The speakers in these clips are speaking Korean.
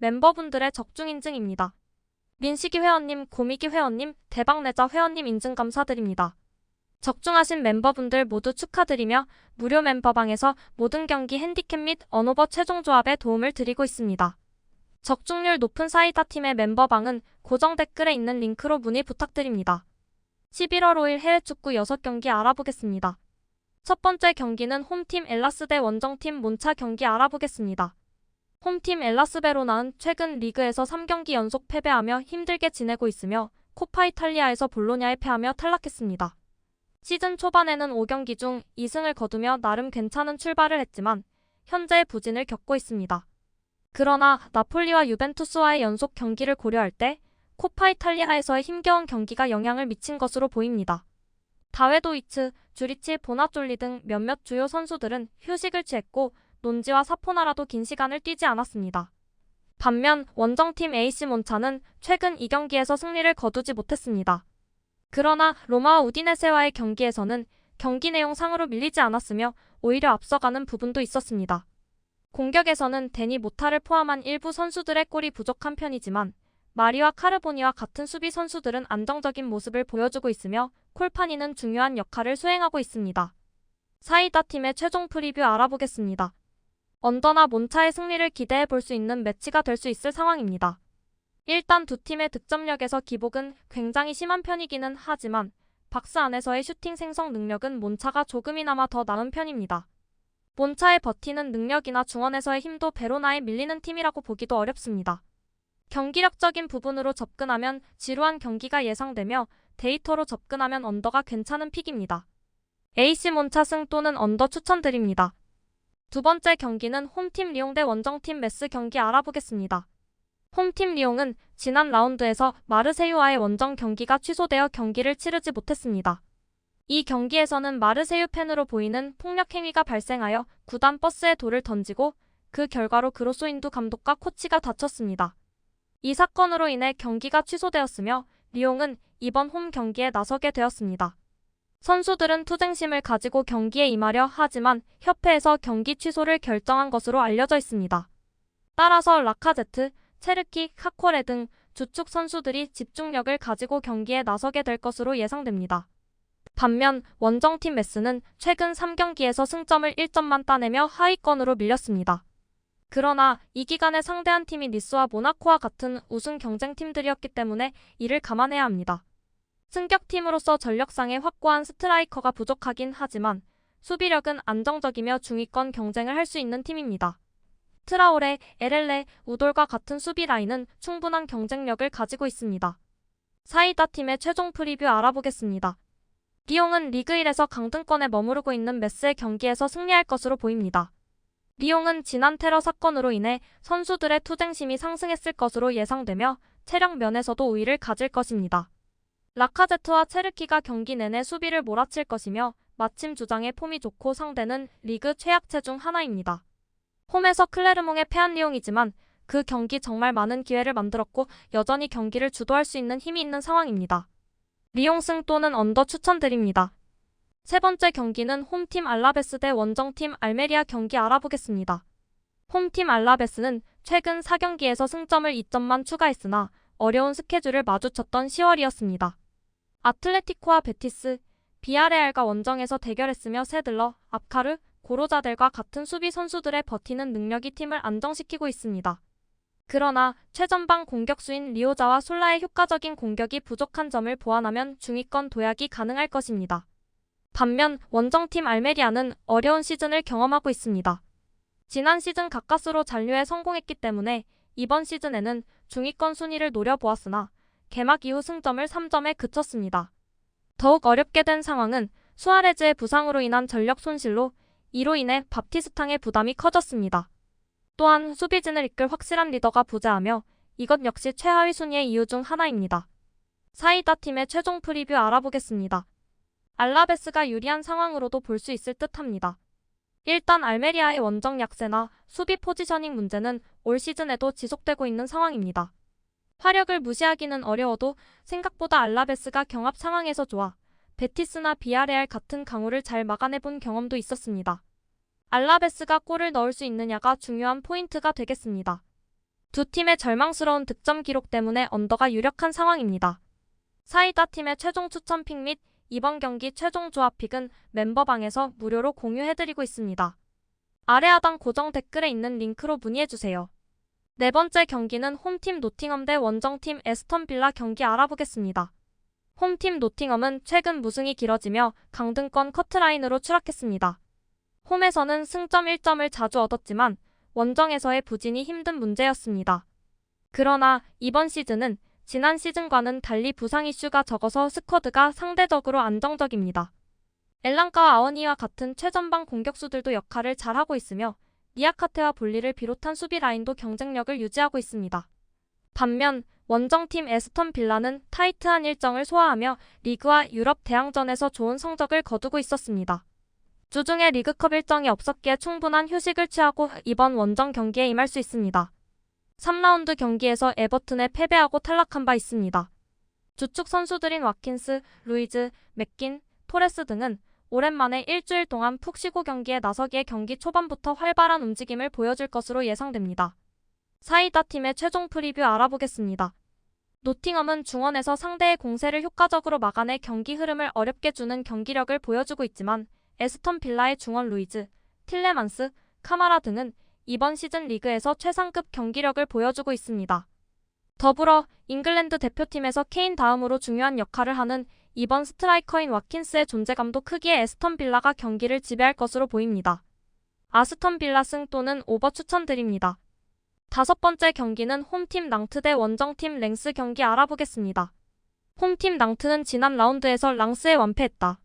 멤버분들의 적중 인증입니다. 민식이 회원님, 고미기 회원님, 대박내자 회원님 인증 감사드립니다. 적중하신 멤버분들 모두 축하드리며 무료 멤버방에서 모든 경기 핸디캡 및 언오버 최종 조합에 도움을 드리고 있습니다. 적중률 높은 사이다 팀의 멤버방은 고정 댓글에 있는 링크로 문의 부탁드립니다. 11월 5일 해외축구 6경기 알아보겠습니다. 첫 번째 경기는 홈팀 엘라스 대 원정팀 몬차 경기 알아보겠습니다. 홈팀 엘라스 베로나는 최근 리그에서 3경기 연속 패배하며 힘들게 지내고 있으며 코파 이탈리아에서 볼로냐에 패하며 탈락했습니다. 시즌 초반에는 5경기 중 2승을 거두며 나름 괜찮은 출발을 했지만 현재 부진을 겪고 있습니다. 그러나 나폴리와 유벤투스와의 연속 경기를 고려할 때 코파 이탈리아에서의 힘겨운 경기가 영향을 미친 것으로 보입니다. 다웨도이츠, 주리치, 보나졸리 등 몇몇 주요 선수들은 휴식을 취했고 논지와 사포나라도 긴 시간을 뛰지 않았습니다. 반면 원정팀 AC 몬차는 최근 2경기에서 승리를 거두지 못했습니다. 그러나 로마와 우디네세와의 경기에서는 경기 내용 상으로 밀리지 않았으며 오히려 앞서가는 부분도 있었습니다. 공격에서는 데니 모타를 포함한 일부 선수들의 골이 부족한 편이지만 마리와 카르보니와 같은 수비 선수들은 안정적인 모습을 보여주고 있으며 콜파니는 중요한 역할을 수행하고 있습니다. 사이다 팀의 최종 프리뷰 알아보겠습니다. 언더나 몬차의 승리를 기대해 볼 수 있는 매치가 될 수 있을 상황입니다. 일단 두 팀의 득점력에서 기복은 굉장히 심한 편이기는 하지만 박스 안에서의 슈팅 생성 능력은 몬차가 조금이나마 더 나은 편입니다. 몬차의 버티는 능력이나 중원에서의 힘도 베로나에 밀리는 팀이라고 보기도 어렵습니다. 경기력적인 부분으로 접근하면 지루한 경기가 예상되며 데이터로 접근하면 언더가 괜찮은 픽입니다. AC 몬차 승 또는 언더 추천드립니다. 두 번째 경기는 홈팀 리옹 대 원정팀 메스 경기 알아보겠습니다. 홈팀 리옹은 지난 라운드에서 마르세유와의 원정 경기가 취소되어 경기를 치르지 못했습니다. 이 경기에서는 마르세유 팬으로 보이는 폭력 행위가 발생하여 구단 버스에 돌을 던지고 그 결과로 그로소인두 감독과 코치가 다쳤습니다. 이 사건으로 인해 경기가 취소되었으며 리옹은 이번 홈 경기에 나서게 되었습니다. 선수들은 투쟁심을 가지고 경기에 임하려 하지만 협회에서 경기 취소를 결정한 것으로 알려져 있습니다. 따라서 라카제트, 체르키, 카코레 등 주축 선수들이 집중력을 가지고 경기에 나서게 될 것으로 예상됩니다. 반면 원정팀 메스는 최근 3경기에서 승점을 1점만 따내며 하위권으로 밀렸습니다. 그러나 이 기간에 상대한 팀이 니스와 모나코와 같은 우승 경쟁팀들이었기 때문에 이를 감안해야 합니다. 승격팀으로서 전력상의 확고한 스트라이커가 부족하긴 하지만 수비력은 안정적이며 중위권 경쟁을 할 수 있는 팀입니다. 트라오레, 에렐레, 우돌과 같은 수비 라인은 충분한 경쟁력을 가지고 있습니다. 사이다 팀의 최종 프리뷰 알아보겠습니다. 리옹은 리그 1에서 강등권에 머무르고 있는 메스의 경기에서 승리할 것으로 보입니다. 리옹은 지난 테러 사건으로 인해 선수들의 투쟁심이 상승했을 것으로 예상되며 체력 면에서도 우위를 가질 것입니다. 라카제트와 체르키가 경기 내내 수비를 몰아칠 것이며 마침 주장의 폼이 좋고 상대는 리그 최약체 중 하나입니다. 홈에서 클레르몽에 패한 리옹이지만 그 경기 정말 많은 기회를 만들었고 여전히 경기를 주도할 수 있는 힘이 있는 상황입니다. 리옹 승 또는 언더 추천드립니다. 세 번째 경기는 홈팀 알라베스 대 원정팀 알메리아 경기 알아보겠습니다. 홈팀 알라베스는 최근 4경기에서 승점을 2점만 추가했으나 어려운 스케줄을 마주쳤던 10월이었습니다. 아틀레티코와 베티스, 비아레알과 원정에서 대결했으며 세들러, 압카르, 고로자델과 같은 수비 선수들의 버티는 능력이 팀을 안정시키고 있습니다. 그러나 최전방 공격수인 리오자와 솔라의 효과적인 공격이 부족한 점을 보완하면 중위권 도약이 가능할 것입니다. 반면 원정팀 알메리아는 어려운 시즌을 경험하고 있습니다. 지난 시즌 가까스로 잔류에 성공했기 때문에 이번 시즌에는 중위권 순위를 노려보았으나 개막 이후 승점을 3점에 그쳤습니다. 더욱 어렵게 된 상황은 수아레즈의 부상으로 인한 전력 손실로 이로 인해 밥티스탕의 부담이 커졌습니다. 또한 수비진을 이끌 확실한 리더가 부재하며 이것 역시 최하위 순위의 이유 중 하나입니다. 사이다 팀의 최종 프리뷰 알아보겠습니다. 알라베스가 유리한 상황으로도 볼 수 있을 듯합니다. 일단 알메리아의 원정 약세나 수비 포지셔닝 문제는 올 시즌에도 지속되고 있는 상황입니다. 화력을 무시하기는 어려워도 생각보다 알라베스가 경합 상황에서 좋아 베티스나 비아레알 같은 강호를 잘 막아내본 경험도 있었습니다. 알라베스가 골을 넣을 수 있느냐가 중요한 포인트가 되겠습니다. 두 팀의 절망스러운 득점 기록 때문에 언더가 유력한 상황입니다. 사이다 팀의 최종 추천 픽 및 이번 경기 최종 조합 픽은 멤버방에서 무료로 공유해드리고 있습니다. 아래 하단 고정 댓글에 있는 링크로 문의해주세요. 네 번째 경기는 홈팀 노팅엄 대 원정팀 에스턴 빌라 경기 알아보겠습니다. 홈팀 노팅엄은 최근 무승이 길어지며 강등권 커트라인으로 추락했습니다. 홈에서는 승점 1점을 자주 얻었지만 원정에서의 부진이 힘든 문제였습니다. 그러나 이번 시즌은 지난 시즌과는 달리 부상 이슈가 적어서 스쿼드가 상대적으로 안정적입니다. 엘랑카와 아워니와 같은 최전방 공격수들도 역할을 잘하고 있으며 니아카테와 볼리를 비롯한 수비 라인도 경쟁력을 유지하고 있습니다. 반면 원정팀 에스턴 빌라는 타이트한 일정을 소화하며 리그와 유럽 대항전에서 좋은 성적을 거두고 있었습니다. 주중에 리그컵 일정이 없었기에 충분한 휴식을 취하고 이번 원정 경기에 임할 수 있습니다. 3라운드 경기에서 에버튼에 패배하고 탈락한 바 있습니다. 주축 선수들인 와킨스, 루이즈, 맥긴, 토레스 등은 오랜만에 일주일 동안 푹 쉬고 경기에 나서기에 경기 초반부터 활발한 움직임을 보여줄 것으로 예상됩니다. 사이다 팀의 최종 프리뷰 알아보겠습니다. 노팅엄은 중원에서 상대의 공세를 효과적으로 막아내 경기 흐름을 어렵게 주는 경기력을 보여주고 있지만 에스턴 빌라의 중원 루이즈, 틸레만스, 카마라 등은 이번 시즌 리그에서 최상급 경기력을 보여주고 있습니다. 더불어 잉글랜드 대표팀에서 케인 다음으로 중요한 역할을 하는 이번 스트라이커인 와킨스의 존재감도 크기에 에스턴 빌라가 경기를 지배할 것으로 보입니다. 아스턴 빌라 승 또는 오버 추천드립니다. 다섯 번째 경기는 홈팀 낭트 대 원정팀 랭스 경기 알아보겠습니다. 홈팀 낭트는 지난 라운드에서 랑스에 완패했다.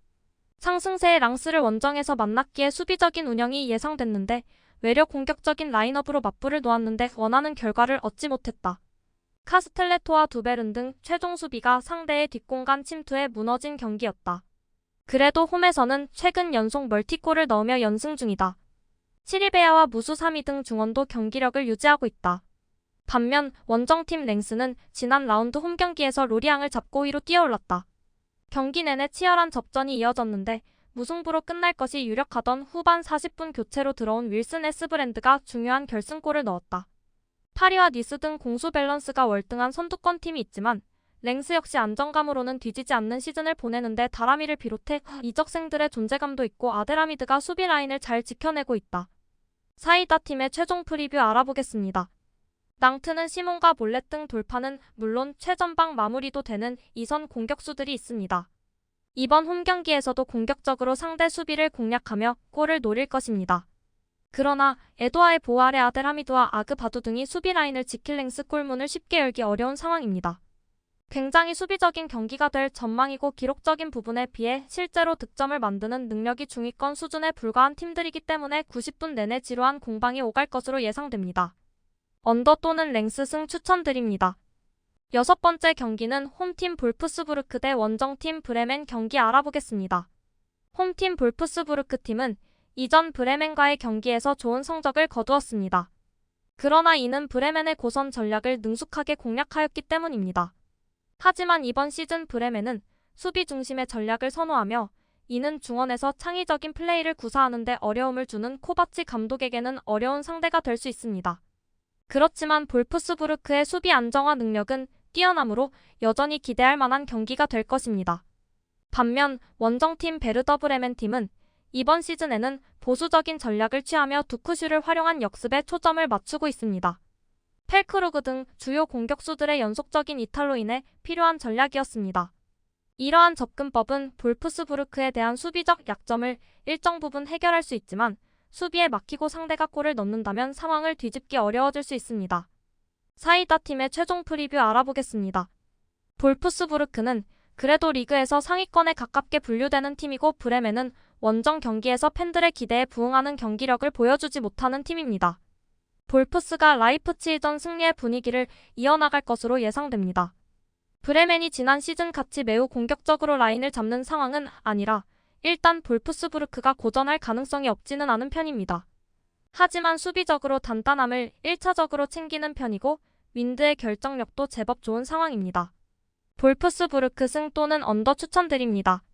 상승세의 랑스를 원정에서 만났기에 수비적인 운영이 예상됐는데 외려 공격적인 라인업으로 맞불을 놓았는데 원하는 결과를 얻지 못했다. 카스텔레토와 두베른 등 최종 수비가 상대의 뒷공간 침투에 무너진 경기였다. 그래도 홈에서는 최근 연속 멀티골을 넣으며 연승 중이다. 시리베아와 무수 3위 등 중원도 경기력을 유지하고 있다. 반면 원정팀 랭스는 지난 라운드 홈 경기에서 로리앙을 잡고 위로 뛰어올랐다. 경기 내내 치열한 접전이 이어졌는데 무승부로 끝날 것이 유력하던 후반 40분 교체로 들어온 윌슨 에스브랜드가 중요한 결승골을 넣었다. 파리와 니스 등 공수 밸런스가 월등한 선두권 팀이 있지만 랭스 역시 안정감으로는 뒤지지 않는 시즌을 보내는데 다라미를 비롯해 이적생들의 존재감도 있고 아데라미드가 수비 라인을 잘 지켜내고 있다. 사이다 팀의 최종 프리뷰 알아보겠습니다. 낭트는 시몬과 몰렛 등 돌파는 물론 최전방 마무리도 되는 2선 공격수들이 있습니다. 이번 홈 경기에서도 공격적으로 상대 수비를 공략하며 골을 노릴 것입니다. 그러나 에도아의 보호 아래 아델하미드와 아그바두 등이 수비 라인을 지킬 랭스 골문을 쉽게 열기 어려운 상황입니다. 굉장히 수비적인 경기가 될 전망이고 기록적인 부분에 비해 실제로 득점을 만드는 능력이 중위권 수준에 불과한 팀들이기 때문에 90분 내내 지루한 공방이 오갈 것으로 예상됩니다. 언더 또는 랭스 승 추천드립니다. 여섯 번째 경기는 홈팀 볼프스부르크 대 원정팀 브레멘 경기 알아보겠습니다. 홈팀 볼프스부르크 팀은 이전 브레멘과의 경기에서 좋은 성적을 거두었습니다. 그러나 이는 브레멘의 고선 전략을 능숙하게 공략하였기 때문입니다. 하지만 이번 시즌 브레멘은 수비 중심의 전략을 선호하며 이는 중원에서 창의적인 플레이를 구사하는 데 어려움을 주는 코바치 감독에게는 어려운 상대가 될 수 있습니다. 그렇지만 볼프스부르크의 수비 안정화 능력은 뛰어나므로 여전히 기대할 만한 경기가 될 것입니다. 반면 원정팀 베르더 브레멘 팀은 이번 시즌에는 보수적인 전략을 취하며 두쿠슈를 활용한 역습에 초점을 맞추고 있습니다. 펠크루그 등 주요 공격수들의 연속적인 이탈로 인해 필요한 전략이었습니다. 이러한 접근법은 볼프스부르크에 대한 수비적 약점을 일정 부분 해결할 수 있지만 수비에 막히고 상대가 골을 넣는다면 상황을 뒤집기 어려워질 수 있습니다. 사이다 팀의 최종 프리뷰 알아보겠습니다. 볼프스부르크는 그래도 리그에서 상위권에 가깝게 분류되는 팀이고 브레멘은 원정 경기에서 팬들의 기대에 부응하는 경기력을 보여주지 못하는 팀입니다. 볼프스가 라이프치히전 승리의 분위기를 이어나갈 것으로 예상됩니다. 브레멘이 지난 시즌 같이 매우 공격적으로 라인을 잡는 상황은 아니라 일단 볼프스부르크가 고전할 가능성이 없지는 않은 편입니다. 하지만 수비적으로 단단함을 1차적으로 챙기는 편이고 윈드의 결정력도 제법 좋은 상황입니다. 볼프스부르크 승 또는 언더 추천드립니다.